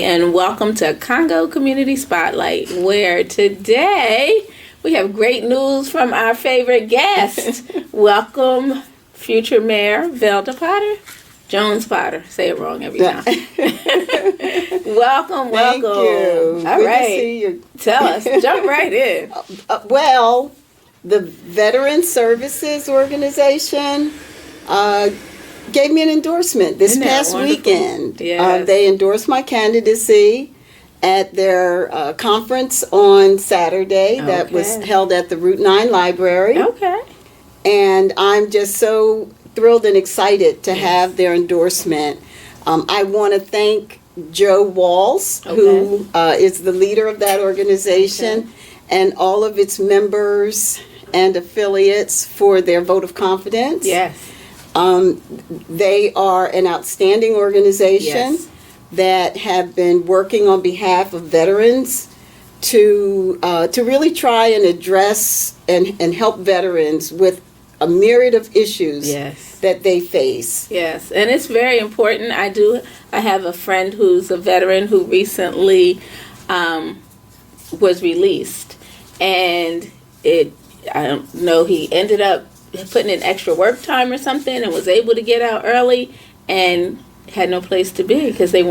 and welcome to Congo Community Spotlight, where today we have great news from our favorite guest. Welcome, future Mayor Velda Potter. Jones Potter. Say it wrong every time. Welcome. Thank you. All Good right. to see you. Tell us. Jump right in. Well, the Veteran Services Organization gave me an endorsement this past weekend. Yes. They endorsed my candidacy at their conference on Saturday that was held at the Route 9 Library. Okay. And I'm just so thrilled and excited to have their endorsement. I want to thank Joe Walls, who is the leader of that organization, and all of its members and affiliates for their vote of confidence. Yes. They are an outstanding organization that have been working on behalf of veterans to really try and address and help veterans with a myriad of issues that they face. Yes, and it's very important. I have a friend who's a veteran who recently was released, and I don't know, he ended up putting in extra work time or something and was able to get out early and had no place to be because they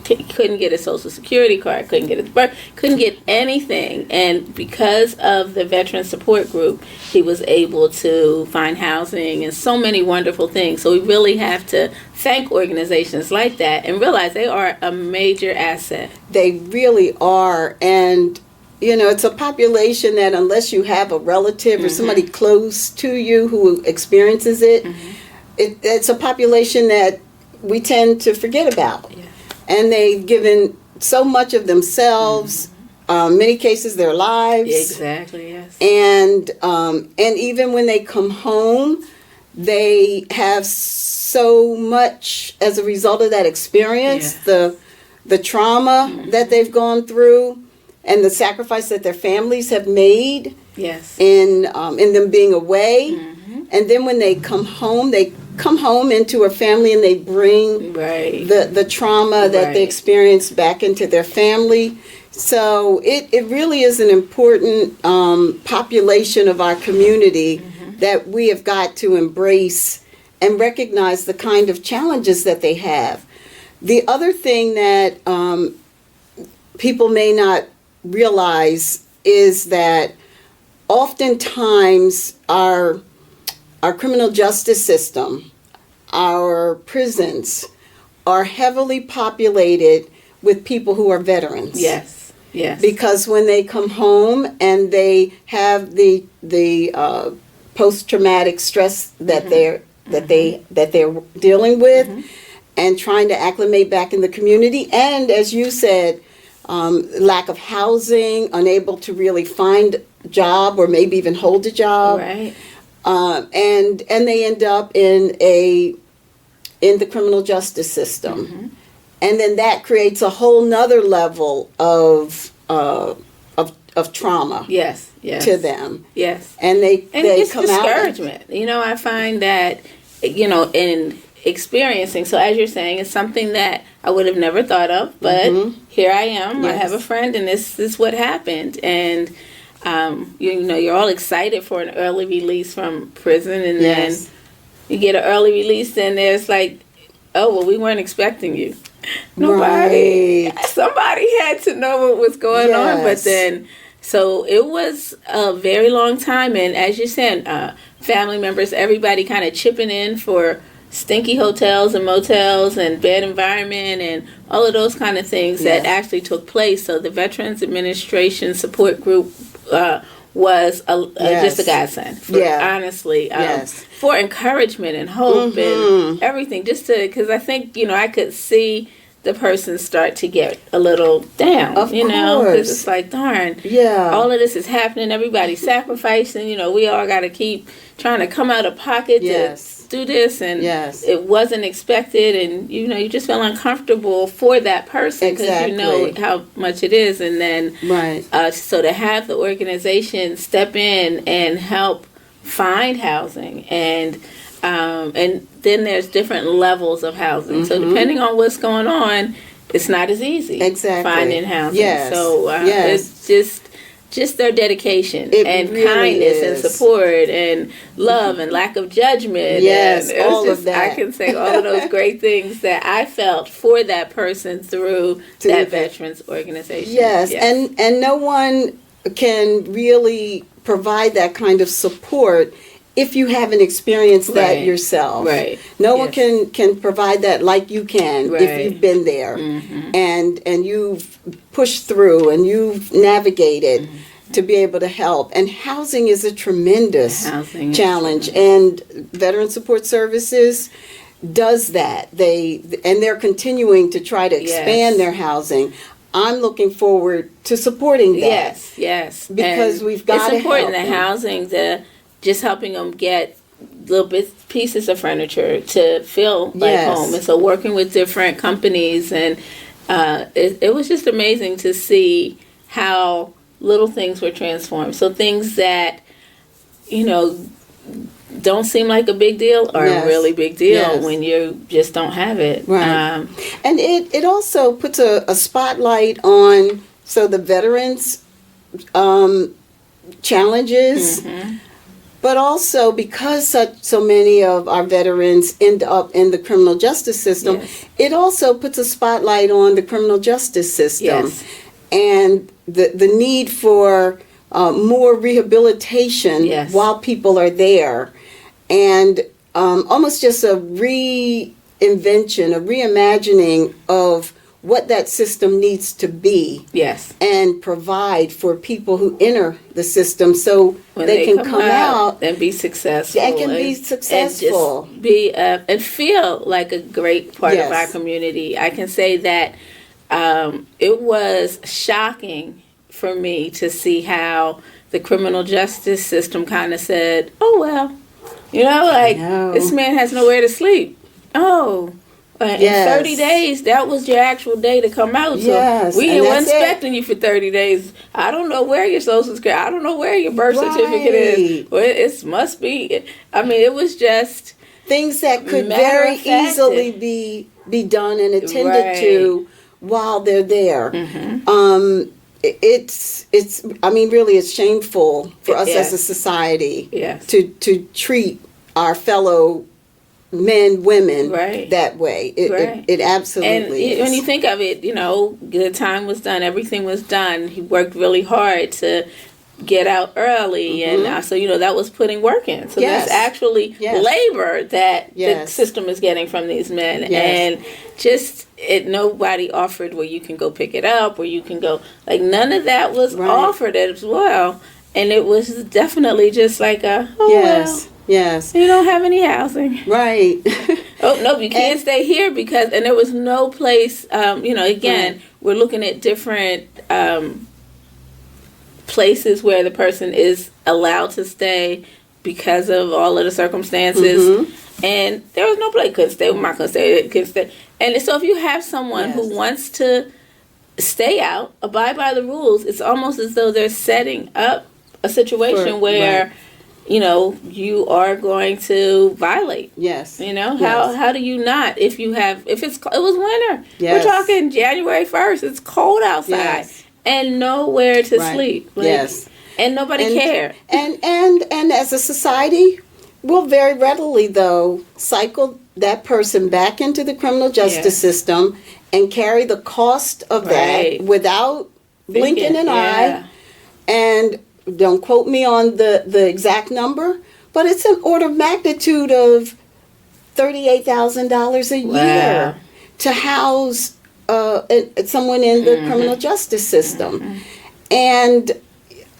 couldn't get a social security card, couldn't get his birth, couldn't get anything. And because of the veteran support group, he was able to find housing and so many wonderful things. So we really have to thank organizations like that and realize they are a major asset. They really are. And you know, it's a population that unless you have a relative or somebody close to you who experiences it, it's a population that we tend to forget about. Yeah. And they've given so much of themselves, many cases their lives. Exactly, yes. And even when they come home, they have so much as a result of that experience, the trauma that they've gone through, and the sacrifice that their families have made in them being away. And then when they come home into a family and they bring the trauma that they experienced back into their family. So it really is an important population of our community that we have got to embrace and recognize the kind of challenges that they have. The other thing that people may not realize is that oftentimes our criminal justice system, our prisons, are heavily populated with people who are veterans. Yes. Because when they come home and they have the post-traumatic stress that they're dealing with and trying to acclimate back in the community, and as you said, lack of housing, unable to really find a job or maybe even hold a job. Right. And they end up in the criminal justice system. And then that creates a whole nother level of trauma. Yes. To them. Yes. And they it's come discouragement. out. I find that, in experiencing, so as you're saying, it's something that I would have never thought of, but here I am. Yes. I have a friend, and this is what happened. And you're all excited for an early release from prison, and then you get an early release, and there's like, oh, well, we weren't expecting you. Somebody had to know what was going on, but then, so it was a very long time, and as you said, family members, everybody kind of chipping in for stinky hotels and motels and bad environment and all of those kind of things that actually took place. So the Veterans Administration Support Group was just a godsend, honestly, for encouragement and hope and everything, just to, because I think, I could see the person start to get a little down, because it's like, darn, all of this is happening, everybody's sacrificing, we all got to keep trying to come out of pocket to do this, and it wasn't expected, and you just feel uncomfortable for that person because you know how much it is, and then so to have the organization step in and help find housing, and then there's different levels of housing. So depending on what's going on, it's not as easy. Exactly. Finding housing. Yes. So Yes. it's just their dedication It and really kindness is. and support and love and lack of judgment. Yes, and it was all just, of that. I can say all of those great things that I felt for that person through that veterans organization. Yes, and no one can really provide that kind of support if you haven't experienced that yourself. Right. No one can provide that like you can if you've been there and you've pushed through and you've navigated to be able to help. And housing is a tremendous challenge. And Veteran Support Services does that. They're continuing to try to expand their housing. I'm looking forward to supporting that. Yes. Because we've got to help. It's important that housing, just helping them get little pieces of furniture to feel like home. And so working with different companies, and it was just amazing to see how little things were transformed. So things that, don't seem like a big deal are a really big deal when you just don't have it. Right. And it also puts a spotlight on the veterans' challenges, but also because so many of our veterans end up in the criminal justice system, it also puts a spotlight on the criminal justice system and the need for more rehabilitation while people are there. And almost just a reinvention, a reimagining of what that system needs to be. And provide for people who enter the system so when they can come out and be successful. And can be successful. And just be, and feel like a great part of our community. I can say that it was shocking for me to see how the criminal justice system kind of said, oh, well, this man has nowhere to sleep. Oh, in 30 days, that was your actual day to come out. So we weren't expecting you for 30 days. I don't know where your social security, I don't know where your birth certificate is. Well, it must be. I mean, it was just things that could very easily be done and attended to while they're there. It's really it's shameful for us as a society to treat our fellow men, women that way. It absolutely is. When you think of it, the time was done, everything was done. He worked really hard to get out early, and so that was putting work in. So there's actually labor that the system is getting from these men, and just nobody offered where you can go pick it up, where you can go, like none of that was offered as well, and it was definitely just like Yes. You don't have any housing. Right. Oh, no, you can't stay here because, and there was no place, again, we're looking at different places where the person is allowed to stay because of all of the circumstances. And there was no place, couldn't stay, couldn't stay. And so if you have someone who wants to stay out, abide by the rules, it's almost as though they're setting up a situation where you are going to violate. How do you not? If it was winter. We're talking January 1st. It's cold outside and nowhere to sleep. And nobody cared. And as a society, we'll very readily though cycle that person back into the criminal justice system and carry the cost of that without blinking an eye. And don't quote me on the exact number, but it's an order of magnitude of $38,000 a year to house someone in the criminal justice system. And,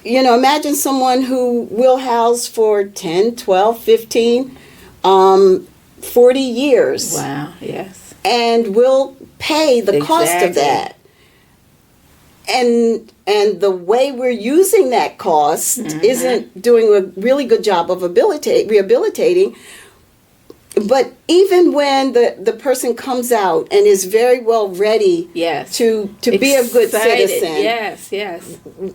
imagine someone who will house for 10, 12, 15, 40 years. Wow, yes. And will pay the cost of that. And the way we're using that cost isn't doing a really good job of rehabilitating. But even when the person comes out and is very well ready to be a good citizen,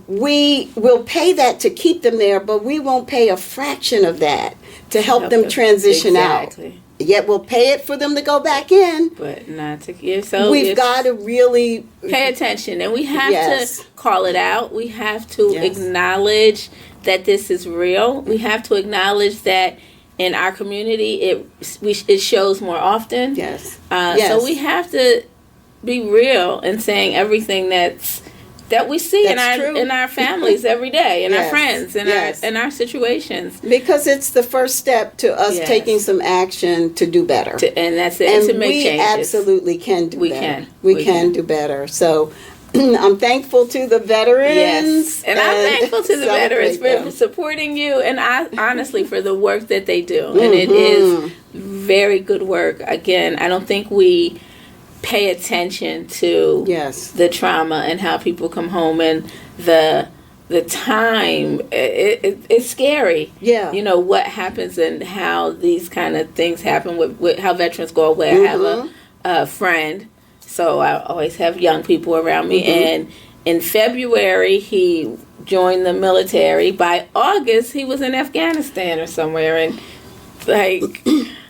we will pay that to keep them there, but we won't pay a fraction of that to help them transition out. yet we'll pay it for them to go back in. But not to so we've got to really pay attention, and we have Yes. to call it out. We have to Yes. acknowledge that this is real. We have to acknowledge that in our community it shows more often. Yes. So we have to be real in saying everything that we see in our families every day, in Yes. our friends, in our situations. Because it's the first step to us Yes. taking some action to do better. And that's it. And to make we changes. absolutely can do better. Can. We can do better. So I'm thankful to the veterans. Yes. And I'm thankful to the veterans for them. supporting you, and I honestly for the work that they do. And it is very good work. Again, I don't think we pay attention to the trauma and how people come home, and the time. It's scary. Yeah. You know what happens and how these kind of things happen with how veterans go away. I have a friend, so I always have young people around me, and in February he joined the military. By August he was in Afghanistan or somewhere, and like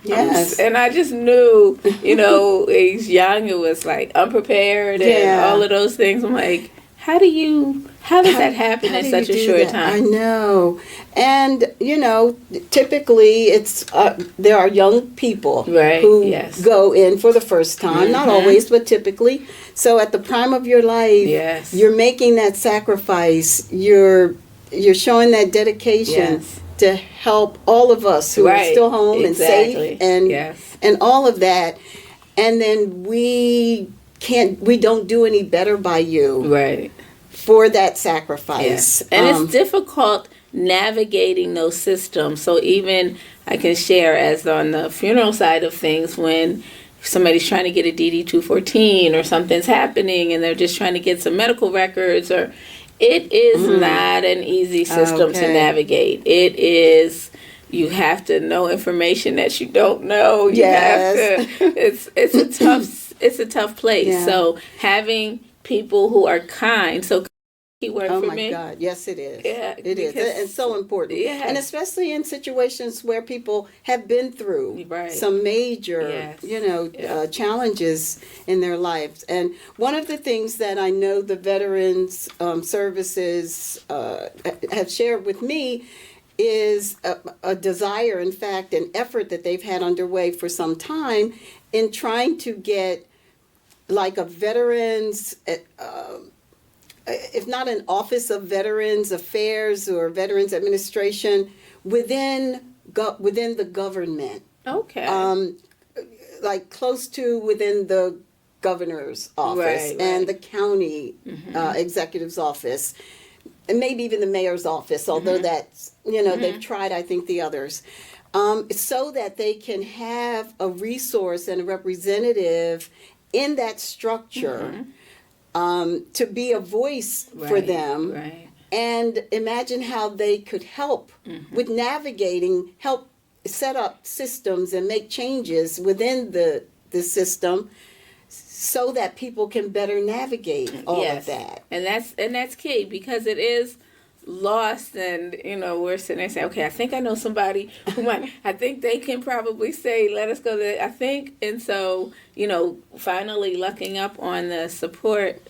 Yes. and I just knew, he's young, it was like unprepared and all of those things. I'm like, how does that happen in such a short time? I know. And, typically it's there are young people who go in for the first time. Not always, but typically. So at the prime of your life, you're making that sacrifice. You're showing that dedication to help all of us who are still home and safe and all of that. And then we don't do any better by you for that sacrifice. And it's difficult navigating those systems. So even I can share as on the funeral side of things, when somebody's trying to get a DD-214 or something's happening and they're just trying to get some medical records, or it is not an easy system to navigate. It is, you have to know information that you don't know. You have to, it's a tough place. Yeah. So having people who are kind, so keyword for me. Oh my God, yes it is. Yeah, it is. It's so important. Yeah. And especially in situations where people have been through some major, challenges in their lives. And one of the things that I know the Veterans Services have shared with me is a desire, in fact, an effort that they've had underway for some time in trying to get like a veterans, if not an Office of Veterans Affairs or Veterans Administration, within the government. Okay. Like close to within the governor's office and the county executive's office, and maybe even the mayor's office, although that's, they've tried, I think, the others, so that they can have a resource and a representative in that structure to be a voice for them. Right. And imagine how they could help with navigating, help set up systems and make changes within the system so that people can better navigate all of that. And that's key, because it is lost, and we're sitting there saying, okay, I think I know somebody who might, I think they can probably say, let us go to, I think. And so, finally lucking up on the support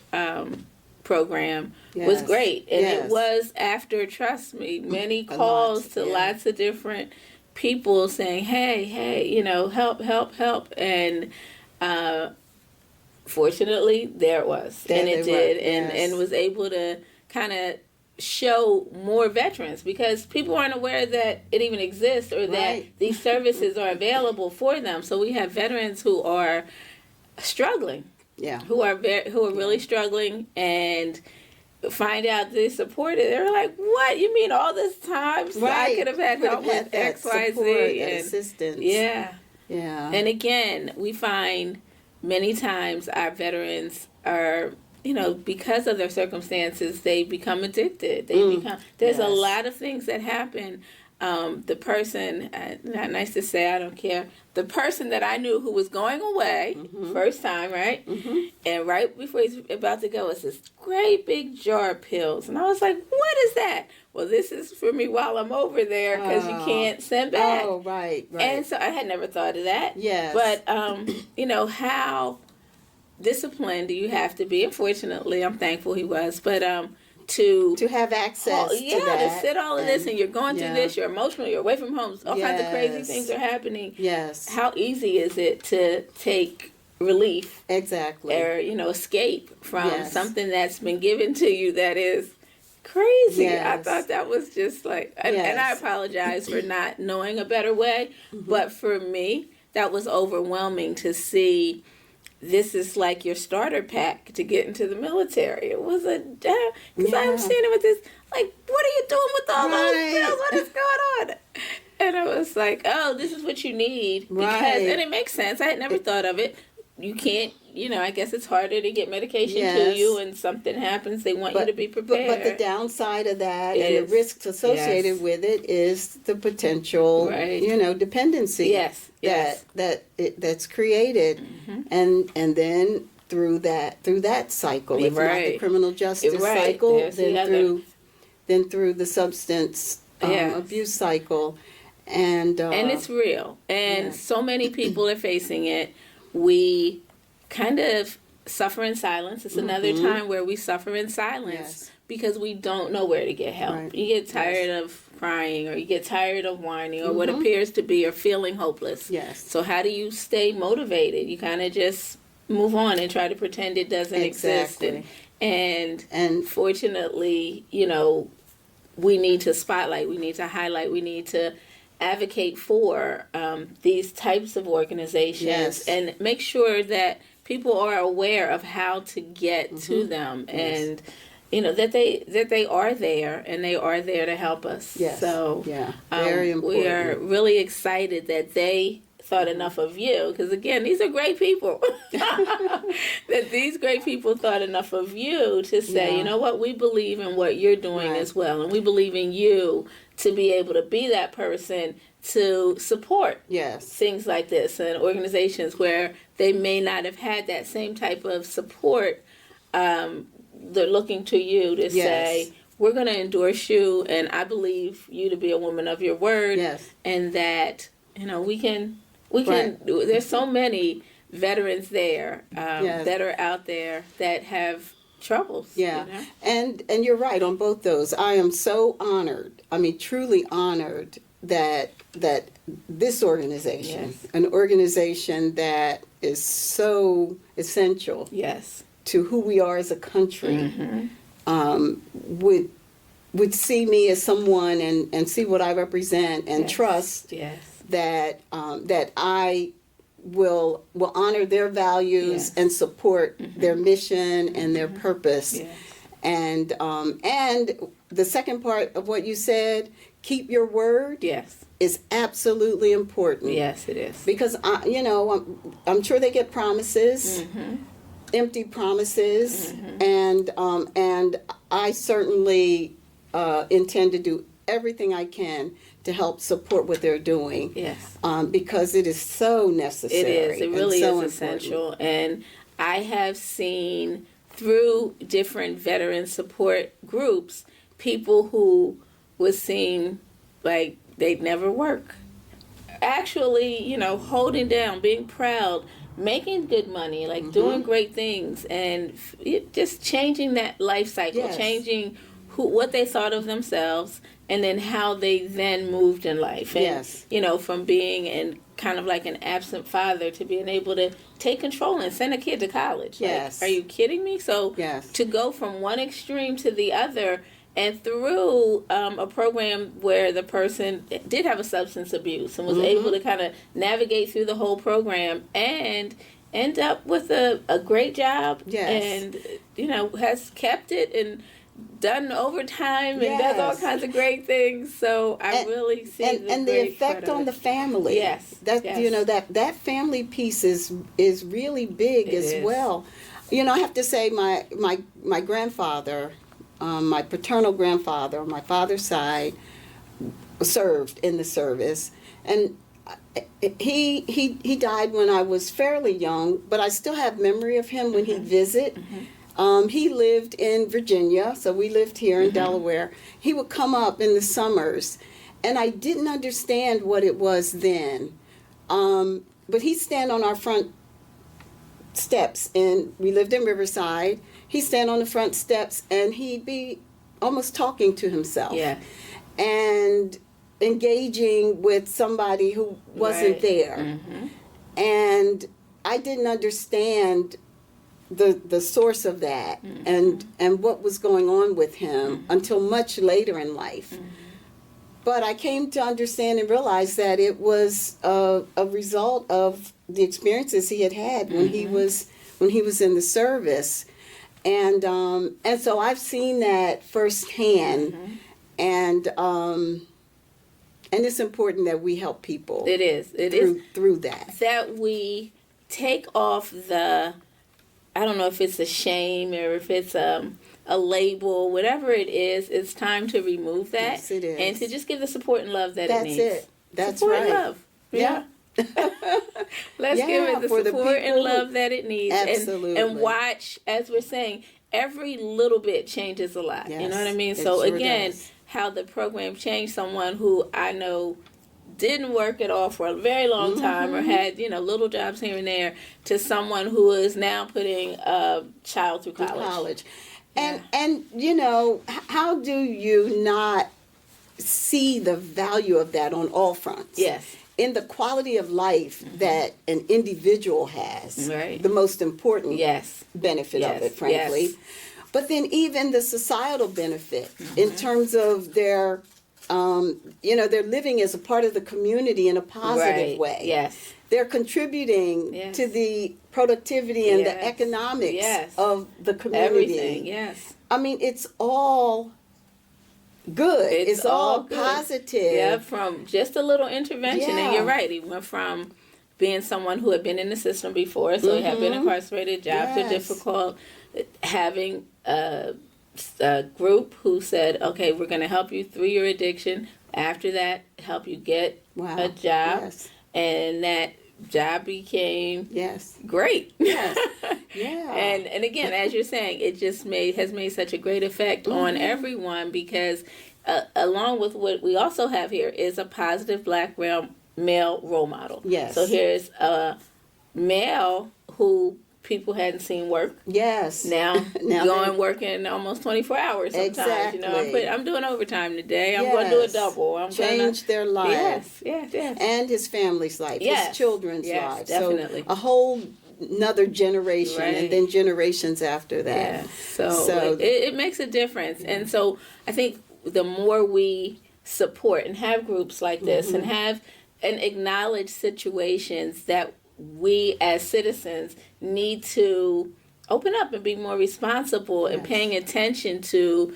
program was great. And it was after, trust me, many calls to lots of different people saying, hey, help. And fortunately, there it was. And it did. And was able to kind of show more veterans, because people aren't aware that it even exists or that these services are available for them. So we have veterans who are struggling, who are really struggling, and find out they're supported. They're like, what? You mean all this time? So I could have had help with X, Y, Z, and assistance. Yeah. And again, we find many times our veterans are, because of their circumstances, they become addicted. There's a lot of things that happen the person, not nice to say, I don't care, the person that I knew who was going away, first time, right? And right before he's about to go, it's this great big jar of pills. And I was like, what is that? Well, this is for me while I'm over there because you can't send back. Oh, right. And so I had never thought of that. Yes. But, you know, how disciplined do you have to be? Unfortunately, I'm thankful he was. But to have access to that. To sit all of this and you're going through this, you're emotional, you're away from home, all kinds of crazy things are happening. Yes. How easy is it to take relief? Exactly. Or, you know, escape from something that's been given to you that is crazy. Yes. I thought that was just like, and I apologize for not knowing a better way, but for me, that was overwhelming to see. This is like your starter pack to get into the military. It was because I'm standing with this, like, what are you doing with all those pills? What is going on? And I was like, oh, this is what you need. Because, and it makes sense. I had never thought of it. You can't, you know, I guess it's harder to get medication to you and something happens. They want you to be prepared. But the downside of that and the risks associated with it is the potential, you know, dependency that's created. And then through that cycle, if not the criminal justice cycle, then through the substance abuse cycle. And it's real. And so many people are facing it. We kind of suffer in silence. It's another time where we suffer in silence because we don't know where to get help. You get tired of crying, or you get tired of whining, or what appears to be or feeling hopeless. So how do you stay motivated? You kind of just move on and try to pretend it doesn't exist. And fortunately, you know, we need to spotlight, we need to highlight, we need to advocate for these types of organizations and make sure that people are aware of how to get to them and you know that they are there and they are there to help us. So very important. We are really excited that they thought enough of you, because again, these are great people. That these great people thought enough of you to say, you know what, we believe in what you're doing as well, and we believe in you to be able to be that person to support things like this and organizations where they may not have had that same type of support. They're looking to you to say, we're going to endorse you, and I believe you to be a woman of your word, and that, you know, we can. There's so many veterans there that are out there that have troubles. You know? And you're right on both those. I am so honored. I mean, truly honored that this organization, an organization that is so essential to who we are as a country, would see me as someone and see what I represent and trust that that I will honor their values and support their mission and their purpose. And the second part of what you said, keep your word, is absolutely important. Yes, it is. Because you know, I'm sure they get promises, empty promises, and I certainly intend to do everything I can to help support what they're doing. Because it is so necessary. It is. It really is essential. And I have seen through different veteran support groups, people who would seem like they'd never work, actually, you know, holding down, being proud, making good money, like doing great things, and just changing that life cycle, changing what they thought of themselves, and then how they then moved in life. And, you know, from being kind of like an absent father to being able to take control and send a kid to college. Like, are you kidding me? So to go from one extreme to the other, and through a program where the person did have a substance abuse and was able to kind of navigate through the whole program and end up with a great job, and, you know, has kept it and done overtime and does all kinds of great things. So I really see the effect on the family. You know, that family piece is really big as well. You know, I have to say my grandfather, my paternal grandfather on my father's side, served in the service, and he died when I was fairly young, but I still have memory of him when he'd visit. He lived in Virginia, so we lived here in Delaware. He would come up in the summers, and I didn't understand what it was then. But he'd stand on our front steps, and we lived in Riverside. He'd stand on the front steps, and he'd be almost talking to himself. Yeah. And engaging with somebody who wasn't there. And I didn't understand the source of that and what was going on with him until much later in life. But I came to understand and realize that it was a result of the experiences he had when he was in the service, and so I've seen that firsthand, and it's important that we help people. It is through that. That we take off the, I don't know if it's a shame or if it's a label, whatever it is, it's time to remove that. Yes, it is. And to just give the support and love that it needs. That's it. That's support right. And love. Yeah. Let's give it the support and love that it needs. Absolutely. And watch, as we're saying, every little bit changes a lot. Yes, you know what I mean? it So sure again, does. how the program changed someone who I know didn't work at all for a very long time or had, little jobs here and there, to someone who is now putting a child through college. Yeah. And how do you not see the value of that on all fronts? Yes. In the quality of life that an individual has, right. The most important benefit of it, frankly. Yes. But then even the societal benefit in terms of their, they're living as a part of the community in a positive way. Yes. They're contributing to the productivity and the economics of the community. Everything, yes. I mean, it's all good. It's all good. Positive. Yeah, from just a little intervention. And you're right. He went from being someone who had been in the system before, so he had been incarcerated, jobs are difficult, having a group who said, okay, we're going to help you through your addiction. After that, help you get a job. Yes. And that job became great. Yes. Yeah. And again, as you're saying, it just has made such a great effect on everyone, because along with what we also have here is a positive black male role model. Yes. So here's a male who people hadn't seen work. Yes. Now going working almost 24 hours sometimes. Exactly. I'm doing overtime today. I'm going to do a double. I'm change their lives. Yes. And his family's life. His children's lives. Definitely. So a whole another generation and then generations after that. Yeah. So it makes a difference. And so I think the more we support and have groups like this and have and acknowledge situations that we as citizens need to open up and be more responsible and paying attention to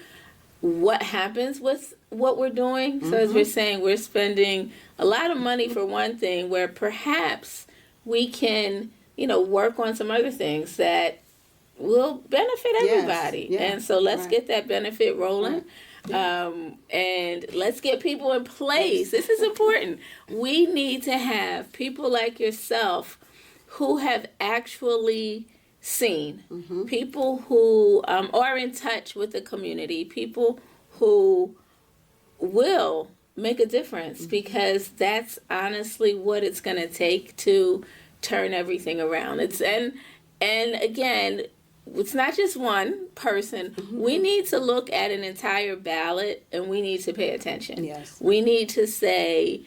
what happens with what we're doing. So as we're saying, we're spending a lot of money for one thing where perhaps we can, work on some other things that will benefit everybody. Yeah. And so let's get that benefit rolling. And let's get people in place. This is important. We need to have people like yourself who have actually seen, people who are in touch with the community, people who will make a difference, because that's honestly what it's going to take to turn everything around. And again, it's not just one person. We need to look at an entire ballot, and we need to pay attention. Yes. We need to say,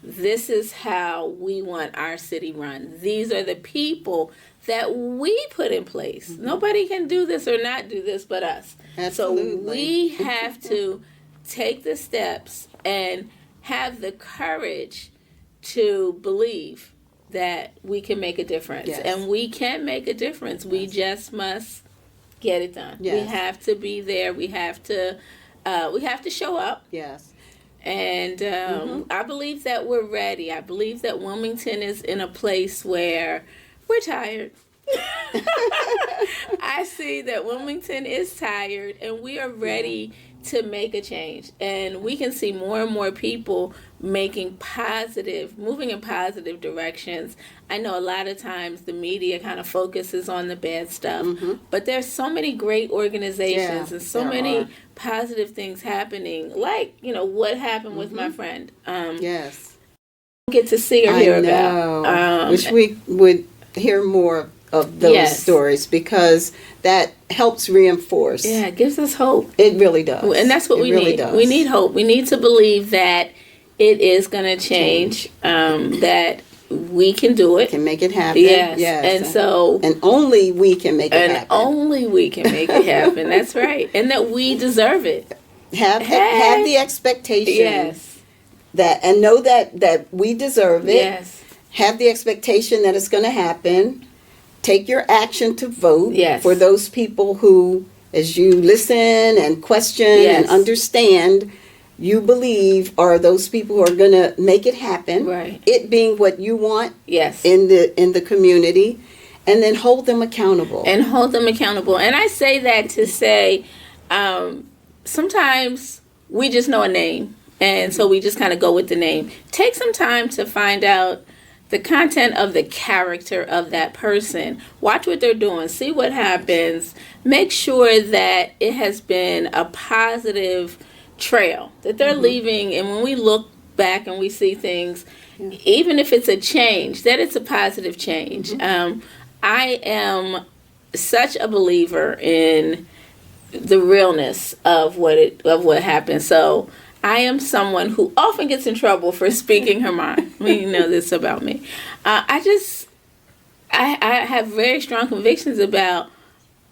this is how we want our city run. These are the people that we put in place. Nobody can do this or not do this but us. Absolutely. So we have to take the steps and have the courage to believe that we can make a difference. Yes. And we can make a difference. We just must get it done. Yes. We have to be there. We have to show up. Yes. And I believe that we're ready. I believe that Wilmington is in a place where we're tired. I see that Wilmington is tired, and we are ready to make a change. And we can see more and more people moving in positive directions. I know a lot of times the media kind of focuses on the bad stuff, but there's so many great organizations and so many positive things happening, like, what happened with my friend. Yes. Get to see or hear about. Wish we would hear more of those stories, because that helps reinforce. Yeah, it gives us hope. It really does. And that's what we need. We need hope. We need to believe that it is going to change, that we can do it. Can make it happen. Yes. And only we can make it happen. And only we can make it happen. That's right. And that we deserve it. Have the expectation. Yes. And know that we deserve it. Yes. Have the expectation that it's going to happen. Take your action to vote for those people who, as you listen and question and understand, you believe are those people who are going to make it happen. Right. It being what you want. Yes. In the community, and then hold them accountable. And I say that to say, sometimes we just know a name, and so we just kind of go with the name. Take some time to find out the content of the character of that person. Watch what they're doing. See what happens. Make sure that it has been a positive trail that they're leaving. And when we look back and we see things, even if it's a change, that it's a positive change. I am such a believer in the realness of what happened. So I am someone who often gets in trouble for speaking her mind. You know this about me. I have very strong convictions about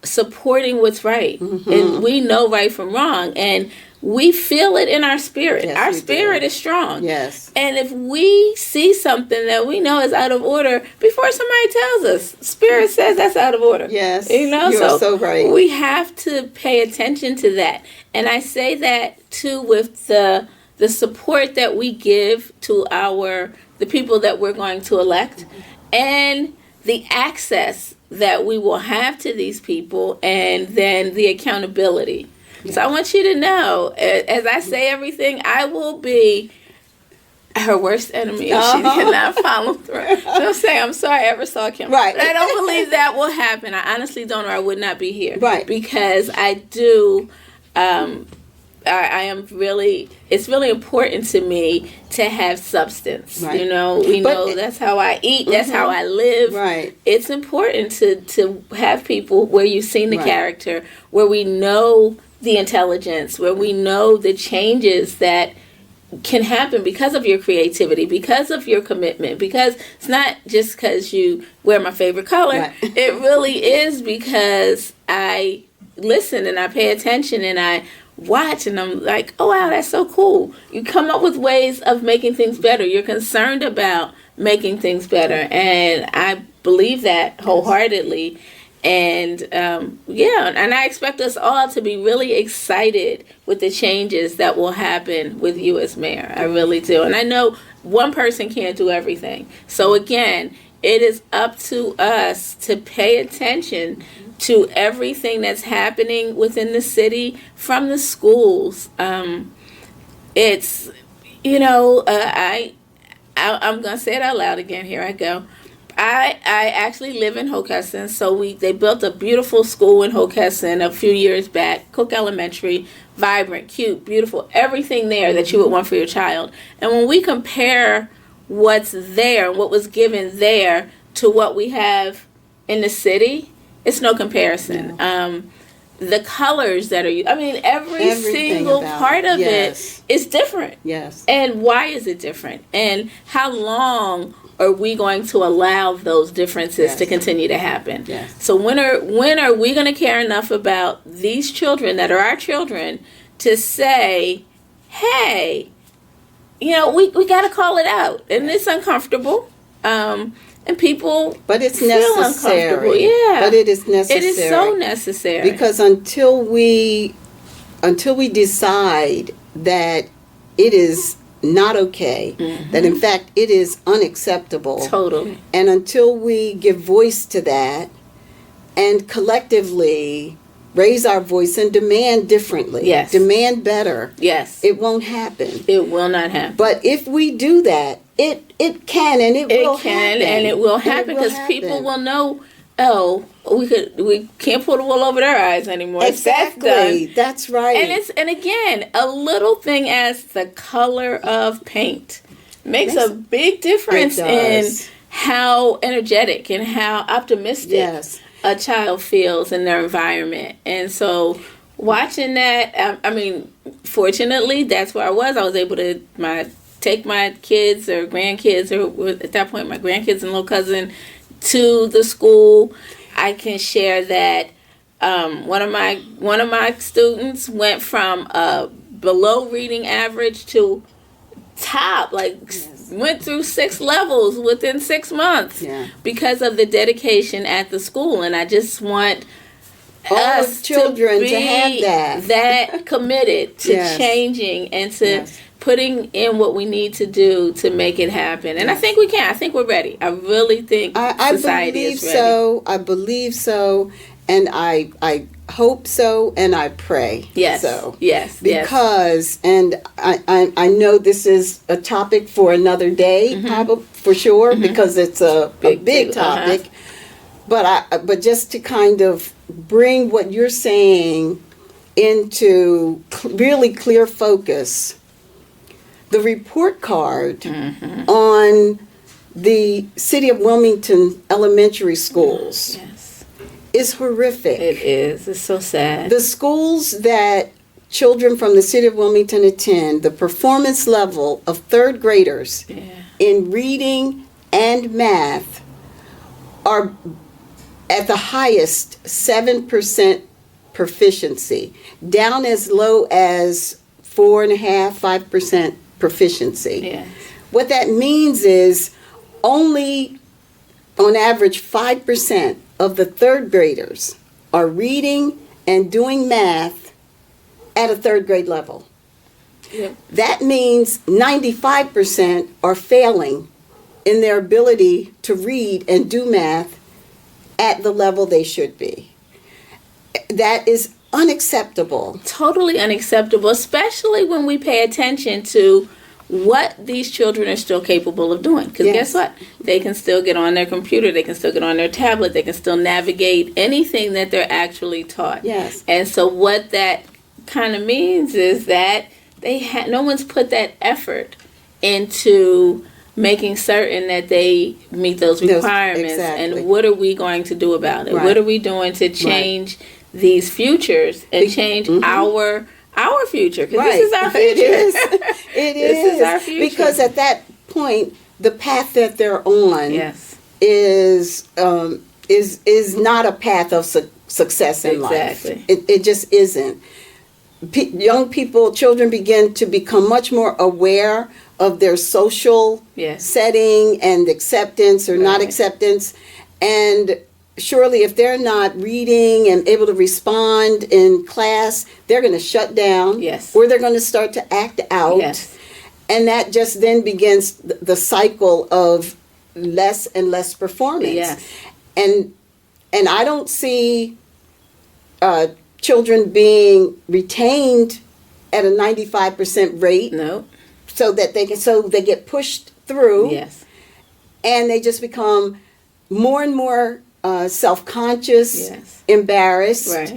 supporting what's right. And we know right from wrong. And we feel it in our spirit. Yes, our spirit is strong. Yes. And if we see something that we know is out of order, before somebody tells us, spirit says that's out of order. Yes. You're so right. We have to pay attention to that. And I say that too with the support that we give to the people that we're going to elect, and the access that we will have to these people, and then the accountability. Yeah. So I want you to know, as I say everything, I will be her worst enemy if she cannot follow through. Don't say, I'm sorry I ever saw Kim. Right. But I don't believe that will happen. I honestly don't, or I would not be here. Right. Because I do, I am really, it's really important to me to have substance. Right. We know that's how I eat, that's how I live. Right. It's important to have people where you've seen the character, where we know the intelligence, where we know the changes that can happen because of your creativity, because of your commitment, because it's not just because you wear my favorite color. Right. It really is because I listen and I pay attention and I watch and I'm like, oh wow, that's so cool. You come up with ways of making things better. You're concerned about making things better, and I believe that wholeheartedly. And and I expect us all to be really excited with the changes that will happen with you as mayor. I really do. And I know one person can't do everything. So again, it is up to us to pay attention to everything that's happening within the city, from the schools. It's, I'm going to say it out loud again. Here I go. I actually live in Hockessin, so they built a beautiful school in Hockessin a few years back, Cook Elementary, vibrant, cute, beautiful, everything there that you would want for your child. And when we compare what's there, what was given there, to what we have in the city, it's no comparison. No. The colors that are, every single part of it is different. Yes. And why is it different? And how long are we going to allow those differences to continue to happen? Yes. So when are we going to care enough about these children that are our children to say, hey, we got to call it out, and it's uncomfortable, and people but it's feel necessary. uncomfortable. Yeah, but it is necessary. It is so necessary, because until we decide that it is not okay, that in fact it is unacceptable. Totally. And until we give voice to that and collectively raise our voice and demand differently. Yes. Demand better. Yes. It won't happen. It will not happen. But if we do that, it can and it will happen. And it will happen because people will know, oh, we can't pull the wool over their eyes anymore. Exactly. That's right. And again, a little thing as the color of paint makes a big difference in how energetic and how optimistic a child feels in their environment. And so watching that, I mean, fortunately, that's where I was. I was able to take my kids or grandkids, or at that point, my grandkids and little cousin, to the school. I can share that one of my students went from below reading average to top, went through 6 levels within 6 months because of the dedication at the school. And I just want us children to be have that committed to changing and to putting in what we need to do to make it happen. And I think we can. I think we're ready. I really think society is ready. I believe so. And I hope so, and I pray so. Yes. Because, and I know this is a topic for another day, probably, for sure, because it's a big topic. But just to kind of bring what you're saying into really clear focus, the report card on the City of Wilmington elementary schools is horrific. It is. It's so sad. The schools that children from the City of Wilmington attend, the performance level of third graders in reading and math are at the highest 7% proficiency, down as low as 4.5% proficiency. Yes. What that means is only on average 5% of the third graders are reading and doing math at a third grade level. Yep. That means 95% are failing in their ability to read and do math at the level they should be. That is unacceptable. Totally unacceptable, especially when we pay attention to what these children are still capable of doing. Because guess what? They can still get on their computer, they can still get on their tablet, they can still navigate anything that they're actually taught. Yes. And so what that kind of means is that no one's put that effort into making certain that they meet those requirements. Exactly. And what are we going to do about it? Right. What are we doing to change these futures and change our future? Because this is our future. It is. This is our future. Because at that point, the path that they're on is not a path of success in life. It just isn't. Young people, children begin to become much more aware of their social setting and acceptance or not acceptance. And surely if they're not reading and able to respond in class, they're going to shut down or they're going to start to act out. And that just then begins the cycle of less and less performance. And I don't see children being retained at a 95% rate. No. So they get pushed through. And they just become more and more self-conscious, embarrassed,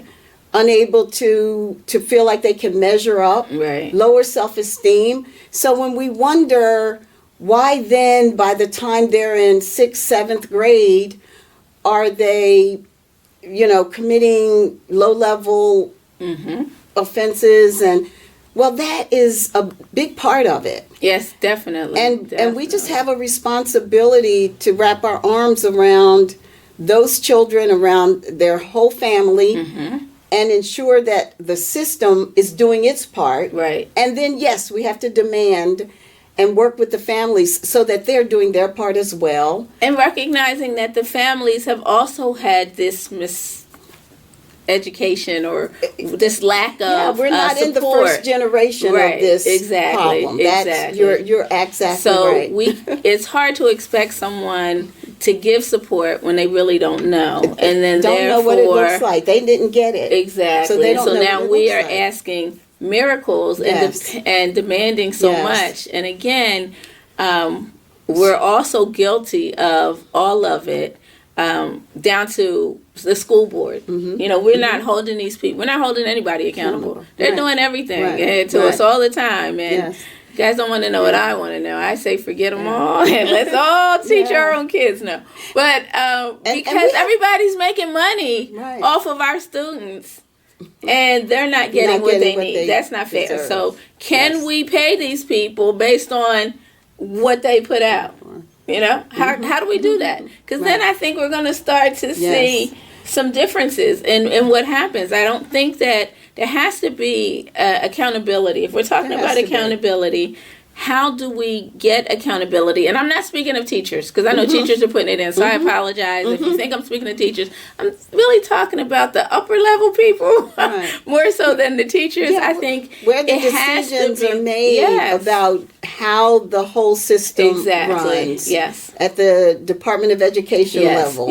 unable to feel like they can measure up, lower self-esteem. So when we wonder why then by the time they're in 6th, 7th grade, are they, committing low-level offenses and well, that is a big part of it. Yes, definitely. And we just have a responsibility to wrap our arms around those children, around their whole family, and ensure that the system is doing its part. And then, yes, we have to demand and work with the families so that they're doing their part as well. And recognizing that the families have also had this education or this lack of we're not support. In the first generation of this problem. You're exactly so right. it's hard to expect someone to give support when they really don't know, and then don't know what it looks like. They didn't get it exactly. So they don't know now what it we are looks like. asking miracles and demanding so much. And again, we're also guilty of all of it, down to the school board. You know, we're not holding these people. We're not holding anybody accountable. They're doing everything to us all the time, and. You guys don't want to know what I want to know. I say forget them all and let's all teach our own kids now. But because everybody's making money off of our students and they're not getting what they need. That's not fair. Deserve. So can we pay these people based on what they put out? You know, how do we do that? Because then I think we're going to start to see some differences in what happens. I don't think that there has to be accountability. If we're talking about accountability, how do we get accountability? And I'm not speaking of teachers, because I know teachers are putting it in, so I apologize if you think I'm speaking of teachers. I'm really talking about the upper level people, more so than the teachers. I think where the decisions are made about how the whole system runs. At the Department of Education level.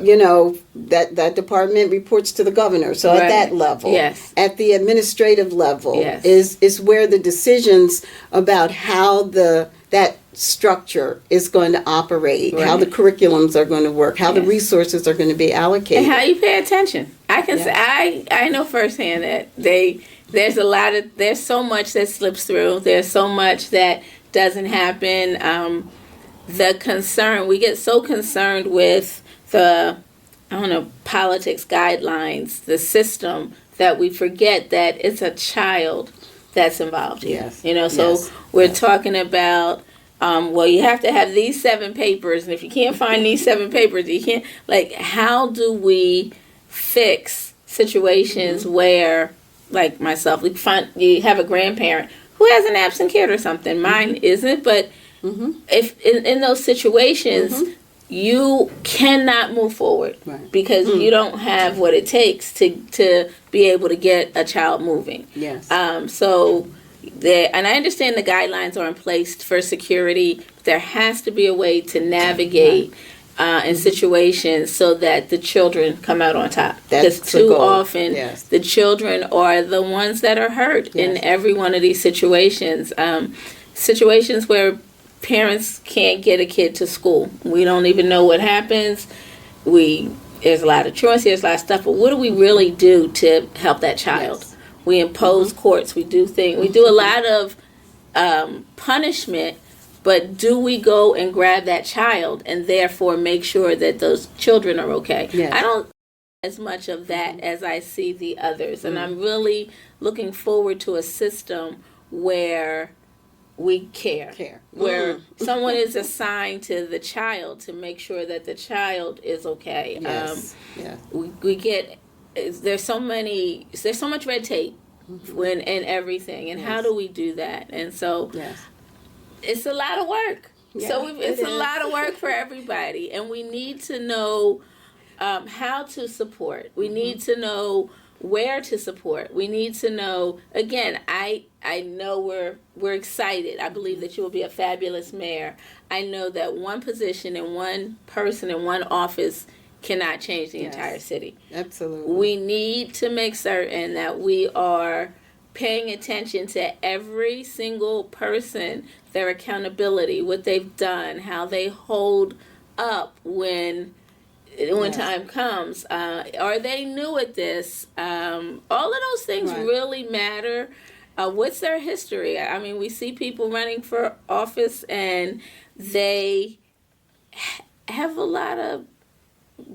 You know, that department reports to the governor. So at that level, at the administrative level, is where the decisions about how that structure is going to operate, how the curriculums are going to work, how the resources are going to be allocated, and how you pay attention. I can say I know firsthand that there's so much that slips through. There's so much that doesn't happen. The concern, we get so concerned with the politics guidelines, the system, that we forget that it's a child that's involved here. You know, so we're talking about, well, you have to have these 7 papers, and if you can't find these 7 papers, you can't, like, how do we fix situations where, like myself, you have a grandparent who has an absent kid or something. Mine isn't, but if in those situations, you cannot move forward because you don't have what it takes to be able to get a child moving. So and I understand the guidelines are in place for security. There has to be a way to navigate in situations so that the children come out on top. Because too often the children are the ones that are hurt in every one of these situations. Situations where parents can't get a kid to school. We don't even know what happens. There's a lot of truancy, there's a lot of stuff, but what do we really do to help that child? We impose courts, we do things, we do a lot of punishment, but do we go and grab that child and therefore make sure that those children are okay? I don't as much of that as I see the others, and I'm really looking forward to a system where we care. Where someone is assigned to the child to make sure that the child is okay. We get there's so much red tape in everything, and how do we do that? And so it's a lot of work. It's a lot of work for everybody, and we need to know how to support. We need to know where to support. We need to know, again, I know we're excited. I believe that you will be a fabulous mayor. I know that one position and one person in one office cannot change the entire city. Absolutely. We need to make certain that we are paying attention to every single person, their accountability, what they've done, how they hold up when time comes. Are they new at this? All of those things really matter. What's their history? I mean, we see people running for office and they have a lot of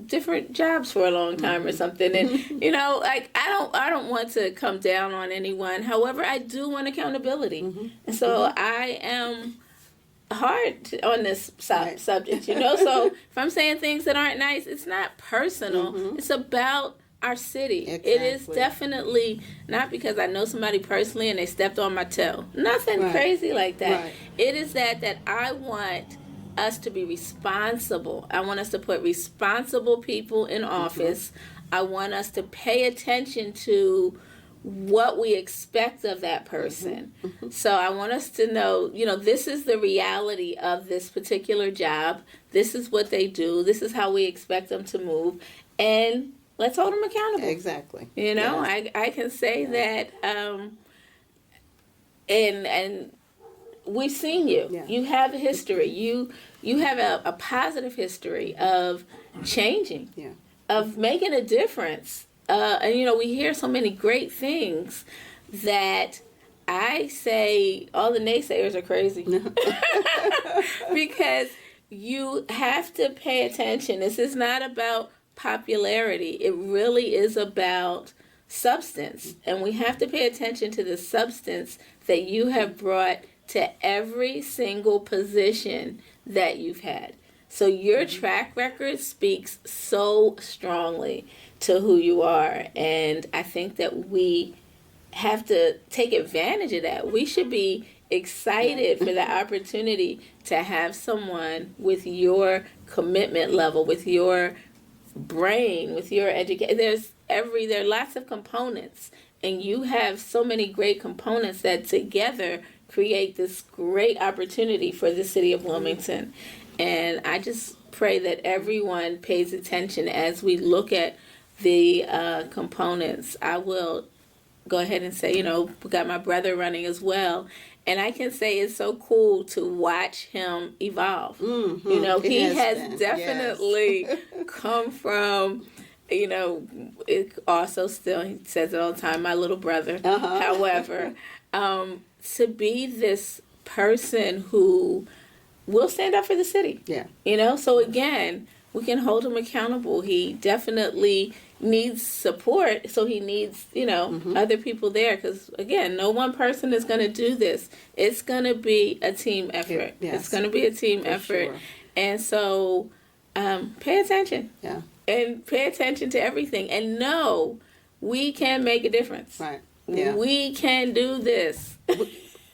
different jobs for a long time or something, and you know, like I don't want to come down on anyone. However, I do want accountability, and so I am hard on this subject, you know. So if I'm saying things that aren't nice, it's not personal. It's about our city. It is definitely not because I know somebody personally and they stepped on my toe. Nothing crazy like that. It is that I want us to be responsible. I want us to put responsible people in office. I want us to pay attention to what we expect of that person. So I want us to know, this is the reality of this particular job. This is what they do. This is how we expect them to move. And let's hold them accountable. Exactly. I can say that, and we've seen you. Yeah. You have a history. You have a positive history of changing, of making a difference. And we hear so many great things that I say all the naysayers are crazy. Because you have to pay attention. This is not about popularity. It really is about substance. And we have to pay attention to the substance that you have brought to every single position that you've had. So your track record speaks so strongly to who you are. And I think that we have to take advantage of that. We should be excited for the opportunity to have someone with your commitment level, with your brain, with your education. There are lots of components, and you have so many great components that together create this great opportunity for the city of Wilmington. And I just pray that everyone pays attention as we look at the components. I will go ahead and say, we got my brother running as well. And I can say it's so cool to watch him evolve. He has definitely come from, it also still, he says it all the time, my little brother. However, to be this person who will stand up for the city. So again, we can hold him accountable. He definitely needs support, so he needs, other people there. Because, again, no one person is going to do this. It's going to be a team effort. It's going to be a team effort. Sure. And so pay attention. And pay attention to everything. And know we can make a difference. Right. We can do this.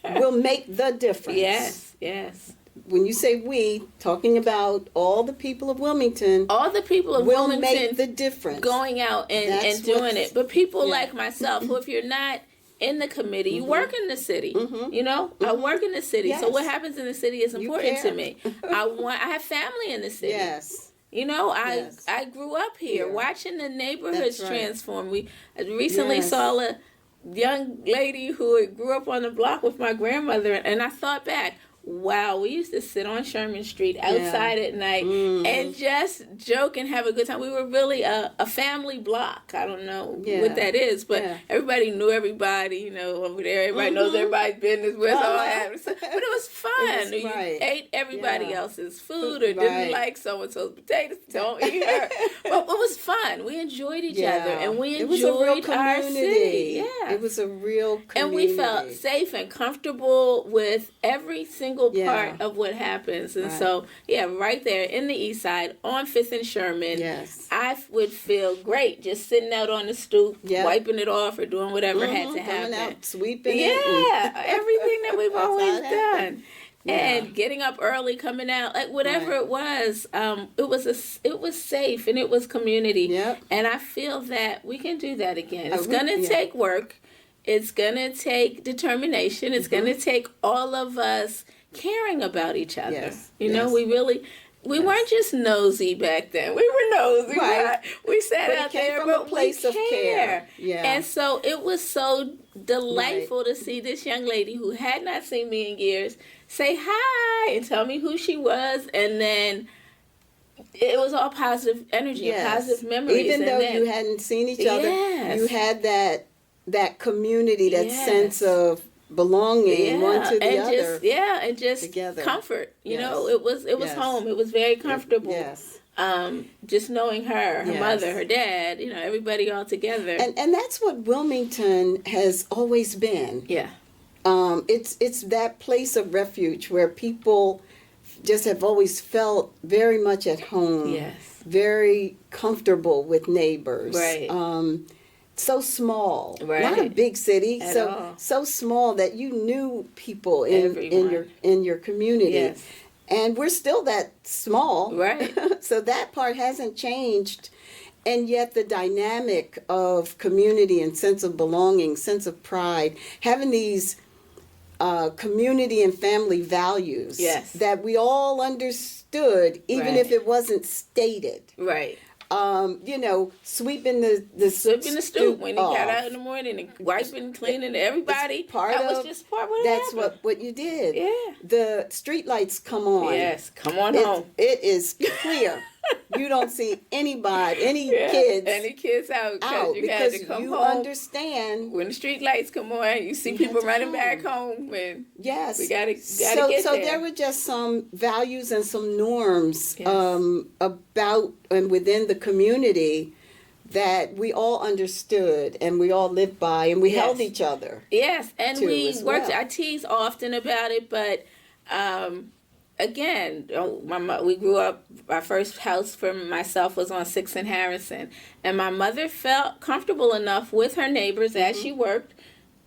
We'll make the difference. Yes. When you say we, talking about all the people of Wilmington. All the people of Wilmington make the difference. Going out and doing it. But people like myself, who if you're not in the committee, you work in the city. I work in the city. Yes. So what happens in the city is important to me. I have family in the city. Yes. I grew up here watching the neighborhoods transform. We recently saw a young lady who grew up on the block with my grandmother, and I thought back, wow, we used to sit on Sherman Street outside at night and just joke and have a good time. We were really a family block. I don't know what that is, but everybody knew everybody, over there. Everybody knows everybody's business. But it was fun. You ate everybody else's food or didn't like so-and-so's potatoes. Don't eat her. But it was fun. We enjoyed each other, and we enjoyed our city. It was a real community. And we felt safe and comfortable with every single part of what happens. And so, right there in the east side on 5th and Sherman, I would feel great just sitting out on the stoop, wiping it off or doing whatever had to happen. Coming out, sweeping everything that we've always done. And getting up early, coming out, like whatever it was safe and it was community. And I feel that we can do that again. It's going to take work. It's going to take determination. It's going to take all of us caring about each other. We weren't just nosy back then. We were nosy. We sat out there, from a place of care. And so it was so delightful to see this young lady who had not seen me in years say hi and tell me who she was. And then it was all positive energy and positive memories. Even though you hadn't seen each other, you had that community, that sense of belonging one to the other. And just together. Comfort. You know, it was home. It was very comfortable. Just knowing her mother, her dad, everybody all together. And that's what Wilmington has always been. It's that place of refuge where people just have always felt very much at home. Very comfortable with neighbors. So small, not a big city, so small that you knew people in your community, and we're still that small, so that part hasn't changed, And yet the dynamic of community and sense of belonging, sense of pride, having these community and family values that we all understood, even if it wasn't stated. Right. Sweeping the stoop when you got out in the morning and wiping, cleaning, everybody. Was just part of what that's happened. what you did. Yeah. The street lights come on. Yes, come on home. It is clear. You don't see any kids out because you had to come home. Understand when the street lights come on, you see people running back home, and yes, we gotta so get there. There were just some values and some norms about and within the community that we all understood and we all lived by, and we held each other. Yes, and we worked. Well. I tease often about it, but. Again, we grew up, our first house for myself was on 6th and Harrison. And my mother felt comfortable enough with her neighbors as she worked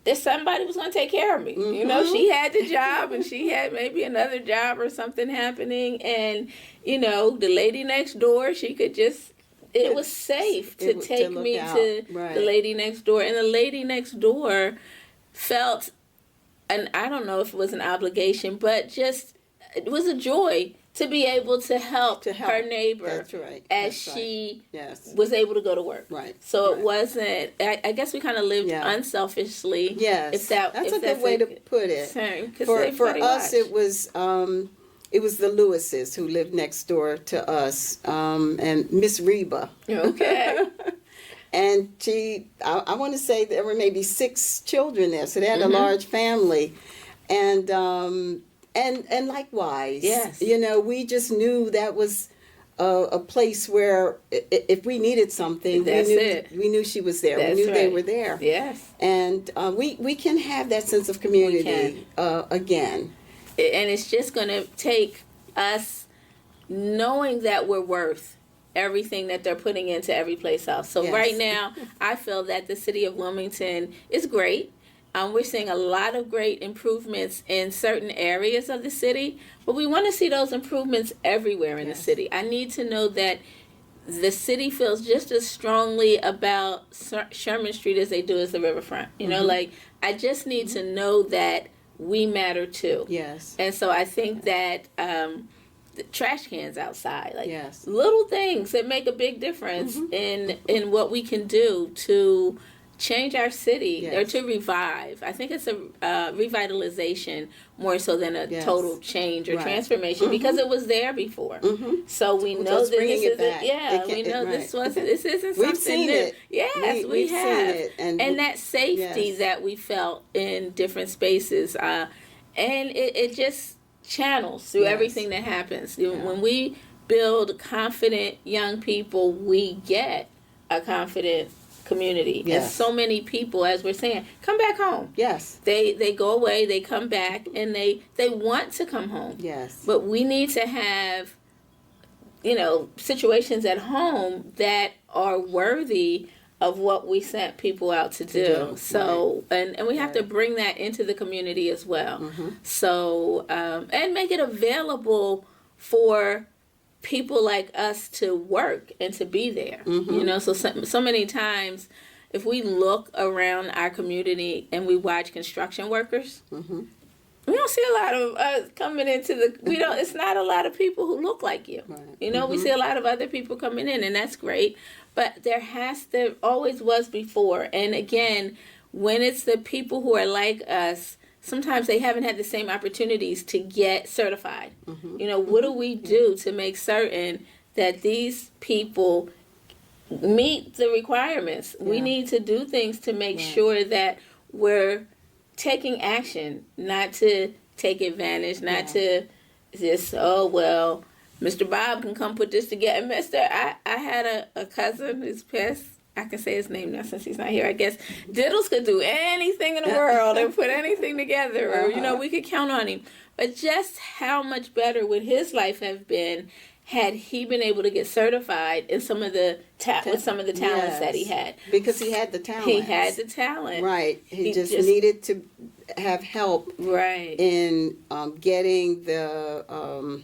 that somebody was going to take care of me. You know, she had the job and she had maybe another job or something happening. And, the lady next door, she could just, it was safe to take me to the lady next door. And the lady next door felt, and I don't know if it was an obligation, but just, it was a joy to be able to help her neighbor as she was able to go to work. Right. So it wasn't, I guess we kind of lived unselfishly. Yes. That's a good way to put it. For us, it was the Lewises who lived next door to us, and Miss Reba. Okay. And I want to say there were maybe 6 children there, so they had a large family. And likewise, we just knew that was a place where if we needed something, we knew she was there. We knew they were there. Yes. And we can have that sense of community again. And it's just going to take us knowing that we're worth everything that they're putting into every place else. So right now, I feel that the city of Wilmington is great. We're seeing a lot of great improvements in certain areas of the city, but we want to see those improvements everywhere in the city. I need to know that the city feels just as strongly about Sherman Street as they do as the riverfront. I just need to know that we matter too. Yes. And so I think that the trash cans outside, little things that make a big difference in what we can do to change our city or to revive. I think it's a revitalization more so than a total change or transformation because it was there before. So we know that this isn't. We know this isn't something We've seen new. it. Yes, we have. Seen it. And that safety that we felt in different spaces, and it just channels through everything that happens. When we build confident young people, we get a confident community. Yes. And so many people, as we're saying, come back home. Yes. They go away, they come back, and they want to come home. Yes. But we need to have, situations at home that are worthy of what we sent people out to do. So, and we have to bring that into the community as well. So, and make it available for people like us to work and to be there. So many times if we look around our community and we watch construction workers, we don't see a lot of us coming into it's not a lot of people who look like you. We see a lot of other people coming in, and that's great, but there always was before. And again, when it's the people who are like us, sometimes they haven't had the same opportunities to get certified. What do we do to make certain that these people meet the requirements? We need to do things to make sure that we're taking action, not to take advantage, not to just, Mr. Bob can come put this together. I had a cousin who's passed. I can say his name now since he's not here. I guess Diddles could do anything in the world and put anything together. Or, we could count on him. But just how much better would his life have been had he been able to get certified in some of the with some of the talents that he had? Because he had the talent. He had the talent. Right. He just needed to have help. Right. In getting the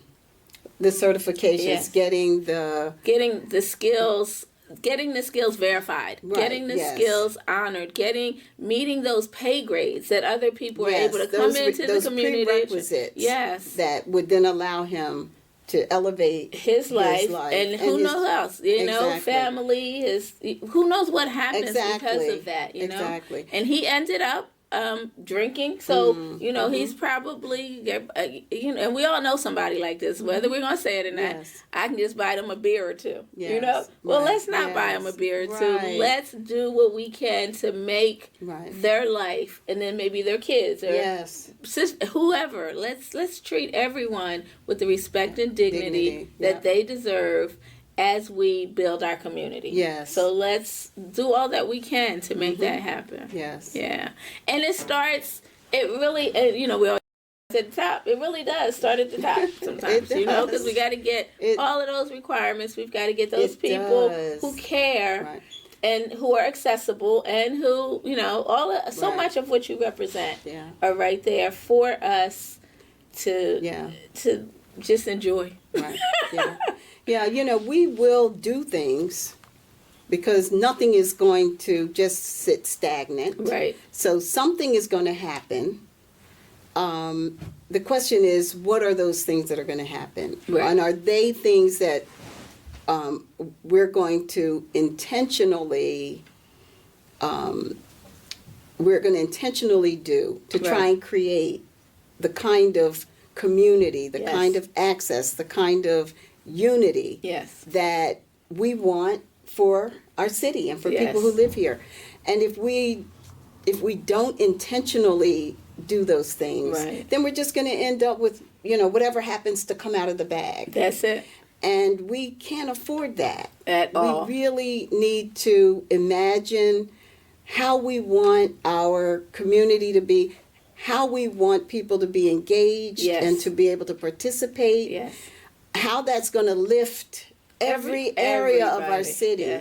certifications, getting the skills getting the skills verified, Right, getting the yes. skills honored, meeting those pay grades that other people are able to come into the community. Prerequisites Yes, that would then allow him to elevate his life, and who his, knows else, you know, exactly. family, who knows what happens because of that, you know. Exactly. And he ended up drinking, so you know he's probably you know, and we all know somebody like this, whether we're gonna say it or not. Yes. I can just buy them a beer or two, Yes. you know. Well, Right. let's not buy them a beer or two. Right. Let's do what we can to make Right. their life, and then maybe their kids or Yes. whoever. Let's treat everyone with the respect and dignity that Yep. they deserve as we build our community. Yes. So let's do all that we can to make that happen. Yes. Yeah. And it really, you know, we always at the top. It really does start at the top sometimes, you know, because we got to get all of those requirements. We've got to get those people who care. Right. And who are accessible, and who, you know, so much of what you represent are right there for us to just enjoy. Right. Yeah. Yeah. You know, we will do things because nothing is going to just sit stagnant. Right. So something is going to happen. The question is, what are those things that are going to happen? Right. And are they things that we're going to intentionally do to try and create the kind of community, the kind of access, the kind of unity that we want for our city and for people who live here. And if we don't intentionally do those things, then we're just going to end up with, you know, whatever happens to come out of the bag. That's it. And we can't afford that. At all. We really need to imagine how we want our community to be, how we want people to be engaged and to be able to participate, how that's going to lift every area of our city.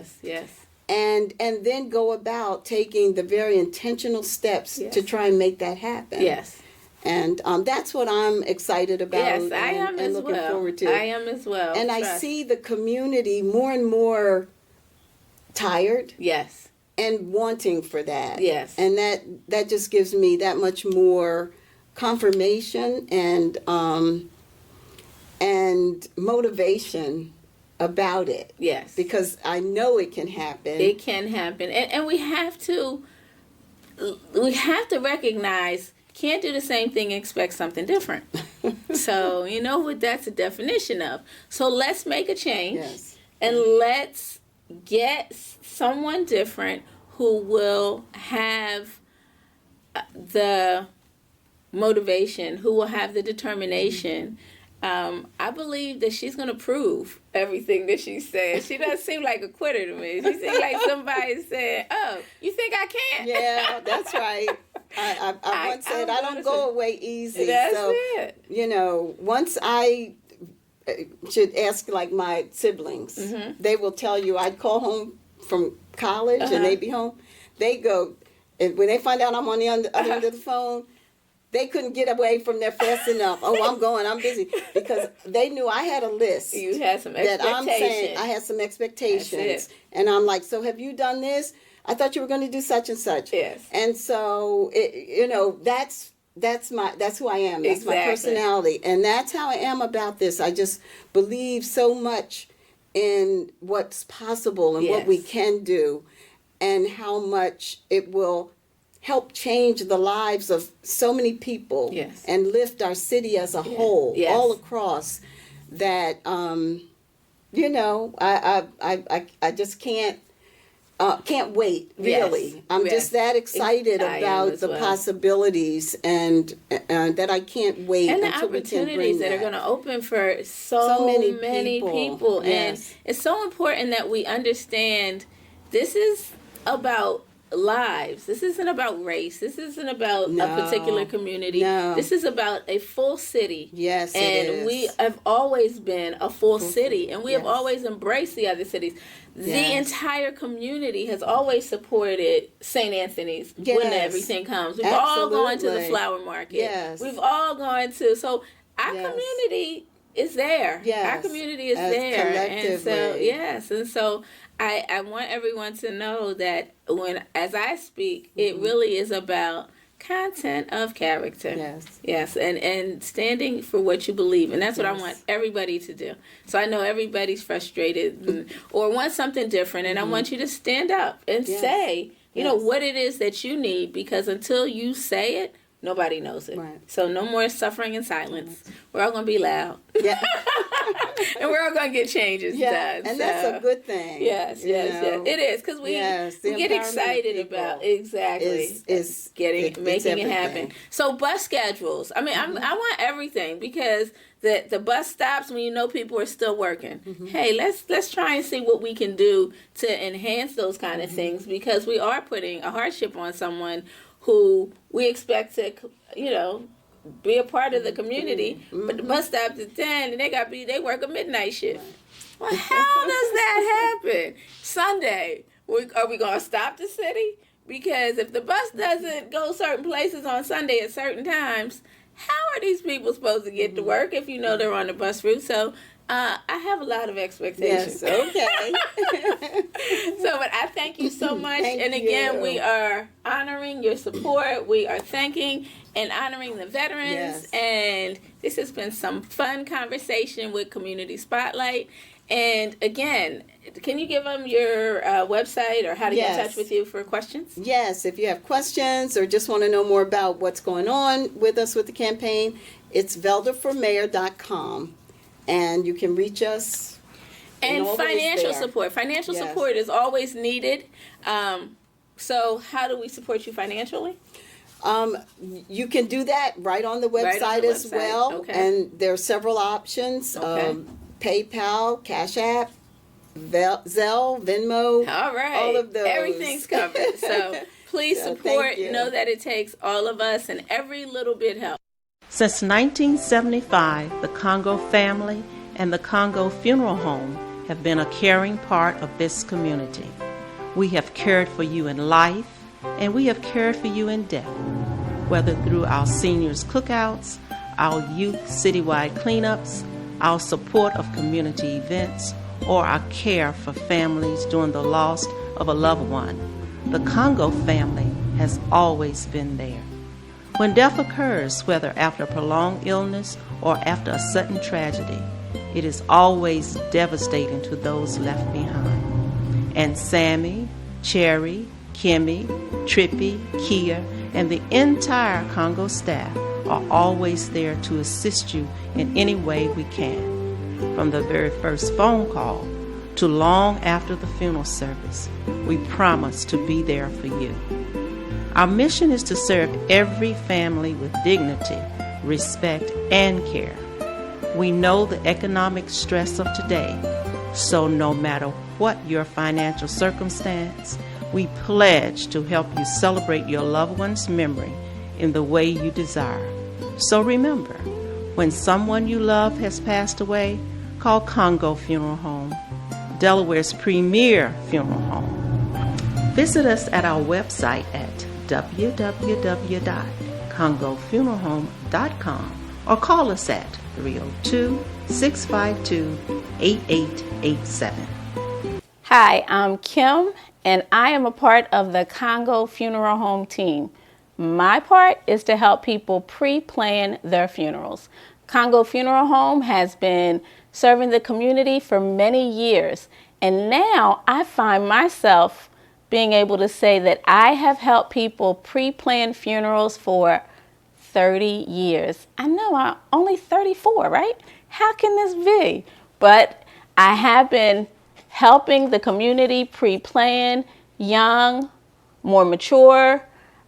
And then go about taking the very intentional steps to try and make that happen. And that's what I'm excited about. Yes, I am and as looking well. forward to. I am as well. And I see the community more and more tired. And wanting for that. And that just gives me that much more confirmation and motivation about it. Because I know it can happen. It can happen. And we have to recognize, can't do the same thing and expect something different. So, you know what that's a definition of. So let's make a change and let's get someone different who will have the motivation, who will have the determination. I believe that she's going to prove everything that she says. She doesn't seem like a quitter to me. She seems like somebody saying, "Oh, you think I can?" Yeah, that's right. I once said I don't go away easy. That's so, it. You know, once I should ask like my siblings, they will tell you I'd call home from college and they'd be home. They go, and when they find out I'm on the other end of the phone, they couldn't get away from there fast enough. Oh, I'm going, I'm busy. Because they knew I had a list. You had some expectations. That I'm saying I had some expectations. And I'm like, so have you done this? I thought you were going to do such and such. And so, you know, that's who I am. That's my personality. And that's how I am about this. I just believe so much in what's possible and what we can do and how much it will help change the lives of so many people and lift our city as a whole, all across. That you know, I just can't wait. Really, I'm just that excited about the possibilities and that I can't wait and the until opportunities that are going to open for so many people. And it's so important that we understand this is about lives. This isn't about race. This isn't about a particular community. This is about a full city. And we have always been a full city, and we have always embraced the other cities. The entire community has always supported St. Anthony's when everything comes. We've all gone to the flower market. We've all gone to, so our community is there. Yes. Our community is As there. And so, collectively. yes. And so I want everyone to know that as I speak, it really is about content of character. Yes. Yes. And standing for what you believe. And that's what I Yes. want everybody to do. So I know everybody's frustrated or want something different. And I want you to stand up and Yes. say, you know, Yes. what it is that you need, because until you say it, nobody knows it. Right. So no more suffering in silence. We're all going to be loud. Yeah. And we're all going to get changes done. And that's a good thing. Yes. It is, because we get excited about making it happen. everything. So bus schedules. I mean, I want everything, because the bus stops when you know people are still working. Hey, let's try and see what we can do to enhance those kind of things, because we are putting a hardship on someone who we expect to, be a part of the community, but the bus stops at 10 and they work a midnight shift. Well, how does that happen? Sunday, are we going to stop the city? Because if the bus doesn't go certain places on Sunday at certain times, how are these people supposed to get to work if you know they're on the bus route? So I have a lot of expectations. Yes, okay. But I thank you so much. Thank and again, you. we are honoring your support. We are thanking and honoring the veterans. Yes. And this has been some fun conversation with Community Spotlight. And again, can you give them your website or how to get in touch with you for questions? Yes, if you have questions or just want to know more about what's going on with us with the campaign, it's veldaformayor.com. And you can reach us. And financial support. Financial support is always needed. So how do we support you financially? You can do that right on the website as well. Okay. And there are several options. Okay. PayPal, Cash App, Zelle, Venmo. All right. All of those. Everything's covered. So please support. Thank you. Know that it takes all of us, and every little bit helps. Since 1975, the Congo family and the Congo Funeral Home have been a caring part of this community. We have cared for you in life, and we have cared for you in death, whether through our seniors' cookouts, our youth citywide cleanups, our support of community events, or our care for families during the loss of a loved one. The Congo family has always been there. When death occurs, whether after a prolonged illness or after a sudden tragedy, it is always devastating to those left behind. And Sammy, Cherry, Kimmy, Trippy, Kia, and the entire Congo staff are always there to assist you in any way we can. From the very first phone call to long after the funeral service, we promise to be there for you. Our mission is to serve every family with dignity, respect, and care. We know the economic stress of today, so no matter what your financial circumstance, we pledge to help you celebrate your loved one's memory in the way you desire. So remember, when someone you love has passed away, call Congo Funeral Home, Delaware's premier funeral home. Visit us at our website at www.congofuneralhome.com or call us at 302-652-8887. Hi, I'm Kim, and I am a part of the Congo Funeral Home team. My part is to help people pre-plan their funerals. Congo Funeral Home has been serving the community for many years, and now I find myself being able to say that I have helped people pre-plan funerals for 30 years. I know I'm only 34, right? How can this be? But I have been helping the community pre-plan young, more mature,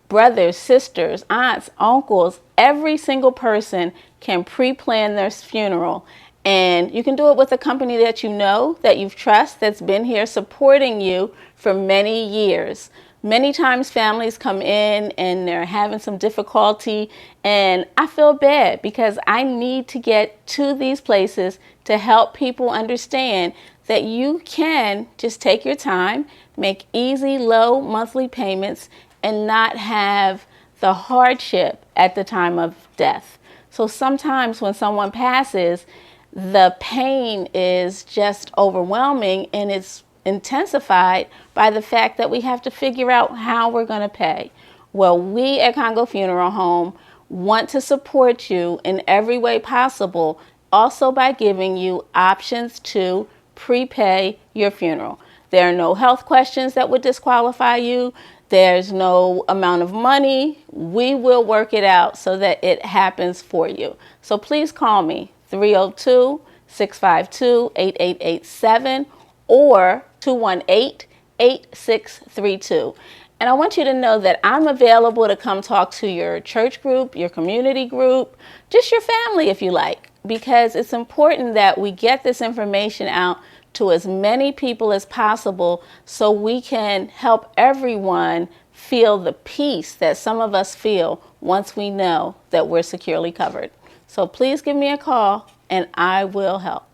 brothers, sisters, aunts, uncles. Every single person can pre-plan their funeral. And you can do it with a company that you know, that you trust, that's been here supporting you for many years. Many times families come in and they're having some difficulty, and I feel bad because I need to get to these places to help people understand that you can just take your time, make easy, low monthly payments, and not have the hardship at the time of death. So sometimes when someone passes, the pain is just overwhelming, and it's intensified by the fact that we have to figure out how we're going to pay. Well, we at Congo Funeral Home want to support you in every way possible, also by giving you options to prepay your funeral. There are no health questions that would disqualify you. There's no amount of money. We will work it out so that it happens for you. So please call me, 302-652-8887 or 218-8632. And I want you to know that I'm available to come talk to your church group, your community group, just your family if you like, because it's important that we get this information out to as many people as possible so we can help everyone feel the peace that some of us feel once we know that we're securely covered. So please give me a call and I will help.